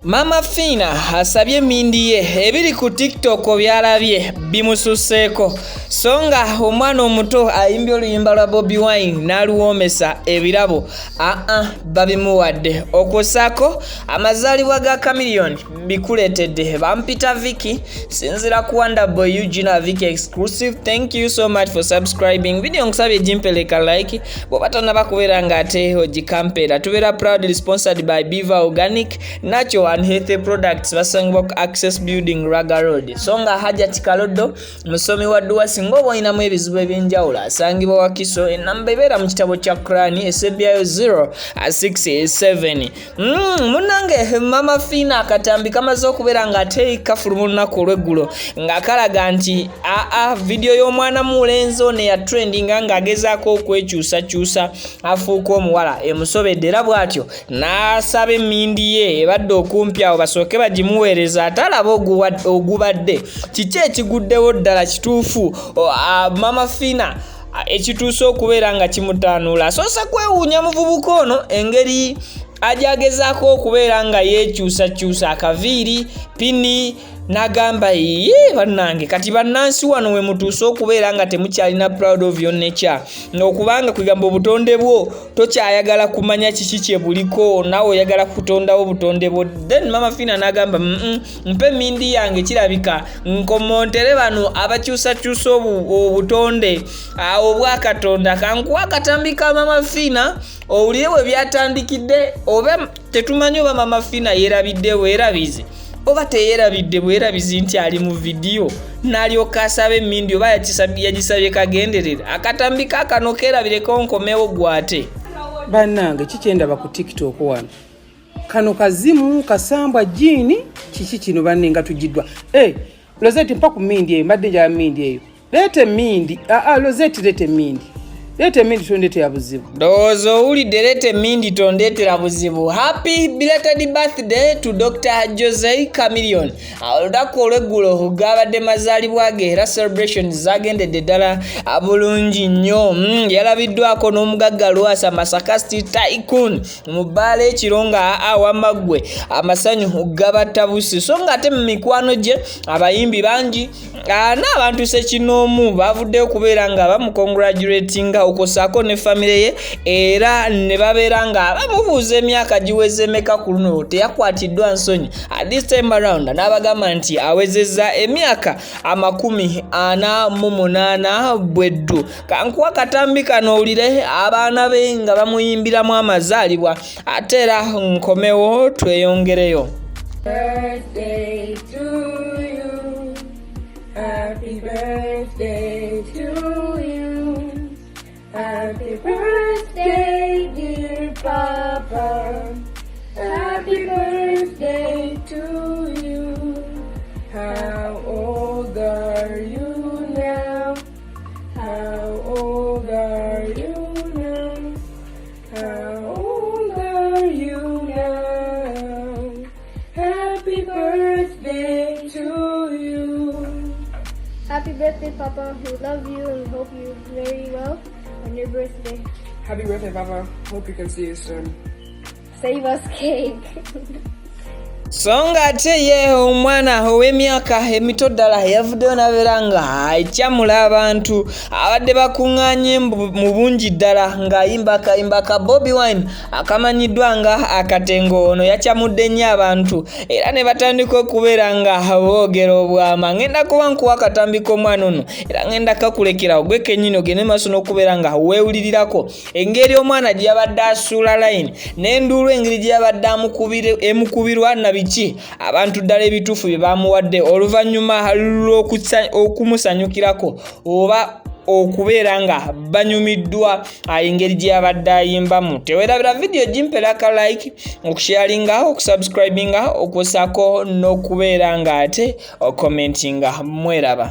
Maama Fina asabye mindi ye ebiri ku TikTok byalabye bimususeko songa omwana omuto ayimbye oluyimba lwa Bobi Wine n'aluwomesa ebirabo babimuwadde okusako amazaalibwa ga Chameleone bikuletedde bampita Vicky sinzira ku Wonderboy Eugene Vicky exclusive. Thank you so much for subscribing. Video nkusabye jimpeleka like bobatana bakubeera nga ate ogikampera tubeera proudly sponsored by Biva Organic Natural and healthy products basangibwa ku Access Building Raga Road. Songa Hajati Kalodo musomi wa dua singa oboinamu ebizibu ebyenjawulo asangibwa Wakiso enamba ebeera mu kitabo kya Qur'ani esebyayo 067. Munange Maama Fina akatambi kamaze okubeera nga ate kafulu mu lunaku olw'eggulo nga kalaga nti video y'omwana mulenzi ono ya trending nga agezaako okwekyusakyusa afuuka omuwala emusobedde era bw'atyo n'asaba emmindi ye ebadde okumpi awo basooke bagimuweereza ate alaba ogubadde kiki ekiguddewo ddala kituufu Maama Fina ekituuse okubeera nga kimutaanuula asoose kwewuunya muvubuka ono engeri ajagezaako okubeera nga yeekyusakyusa akaviiri pini nagamba bannange kati bannansi wano we mutuuse okubeera nga temukyalina proud of your nature n'okubanga kwegamba obutonde bwo tokyayagala kumanya kiki kye buliko nawe oyagala kutondawo obutonde bwo. Then Maama Fina nagamba mpe mindi yange kirabika nkomontere bano abakyusakyusa obutonde obwa Katonda kankuwa akatambi ka Maama Fina owulire we byatandikidde oba tetumanyi oba Maama Fina yerabidde weerabize oba teyerabidde bwerabizi nti ali mu video n'alyoka asaba emmindi oba yagisabye kagenderera akatambi kakano kerabireko nkomewo gwate. Bannange kikyendaba ku TikTok wano kano kazimu kasambwa jini kiki kino banne nga tugiddwa Lozeti mpa ku mindi eyo mbadde njala mindi eyo leete mindi Lozeti leete mindi tondetera buzibu ndowooza owulidde leete mindi tondetera buzibu. Happy belated birthday to Dr. Jose Chameleone. Olunaku olw'eggulo gabadde mazaalibwa ge era celebrations zagendedde ddala bulungi nnyo. Yalabiddwako n'omugagga Lwasa Masakasti Tycoon mu bbaala ekironga awamaggwe amasanyu gaba tabusi so nga ate mu mikwano gye abayimbi bangi n'abantu sekinoomu bavuddeyo okubeera nga bamukongratulatinga okosako ne family ye era ne babeera nga bamubuuza emyaka giweze meka ku luno teyakwatiddwa nsonyi. At this time around n'abagamba nti awezezza emyaka 48 bweddu. Kankuwa katambi kano owulire abaana be nga bamuyimbiramu amazaalibwa ate era nkomewo tweyongereyo. Birthday to you. Happy birthday to you. Happy birthday, dear Papa. Happy birthday to you. How old are you now? How old are you now? How old are you now? Happy birthday to you. Happy birthday, Papa. We love you and hope you very well on your birthday. Happy birthday, Papa. Hope you can see you soon. Save us cake. Songa ate ye omwana ow'emyaka emito ddala yavuddeyo n'abeera nga akyamula abantu abadde bakuŋŋaanye mu bungi ddala ng'ayimba akayimba ka Bobi Wine akamanyiddwa nga akatengo. Ono yakyamudde nnyo abantu era ne batandika okubeera nga boogera obwama. Ngenda kuba nkuwa akatambi k'omwana ono era ngenda kakulekera ogwe kennyini ogende maaso n'okubeera nga weewulirirako engeri omwana gye yabadde asuula line n'enduulu engeri gye yabadde emukubirwa na biki abantu ddala ebituufu bye bamuwadde oluvannyuma lw'okumusanyukirako oba okubeera nga banyumiddwa engeri gye yabadde ayimbamu. Teweerabira video gimperako like okusharinga okusubscribinga okwosaako n'okubeera nga ate okomentinga. Mweraba.